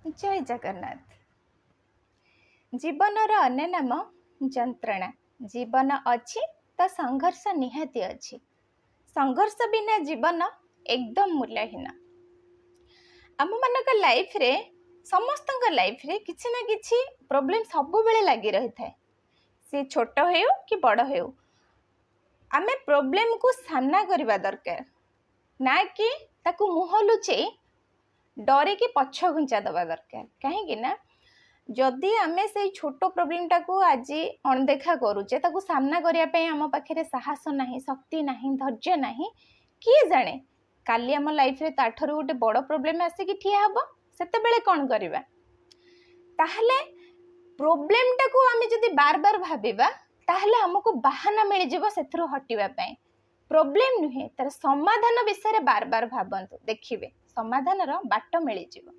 जय जगन्नाथ। जीवनर अन्य नाम जंत्रणा। जीवन अच्छी तो संघर्ष निहाती अच्छी। संघर्ष बिना जीवन एकदम मूल्यहीन। आम मान लाइफ रे समस्त लाइफ रे किसी ना किसी प्रोब्लेम सब बेले लगी रही था। सी छोट हो कि बड़ हो, आमे प्रोब्लेम को सामना करवा दरकार, ना कि ताकू मुह लुचेई डरे कि पछ घुंचा दबा दरकार। कहीं ना जदि आमे से छोट प्रोब्लेम टाकू आज अणदेखा करूचे, ताकू सामना करिया पे आम पाखे साहस नहीं, शक्ति नहीं, धैर्य नहीं, किए जाने काली आम लाइफ रे ताठरू गोटे बड़ प्रोब्लेम आसिकी ठिया हबो, सेतेबेले कौन करबा? ताहले प्रोब्लेम टाकू आमे जदि बार बार भाबिबा ताहले हमको बहाना मिल जिवो सेथरो हटिबा पई। प्रोब्लेम नुहे तार समाधान विषय बार बार भाबंतु, देखिबे समाधान रो बाट मिल जिवो।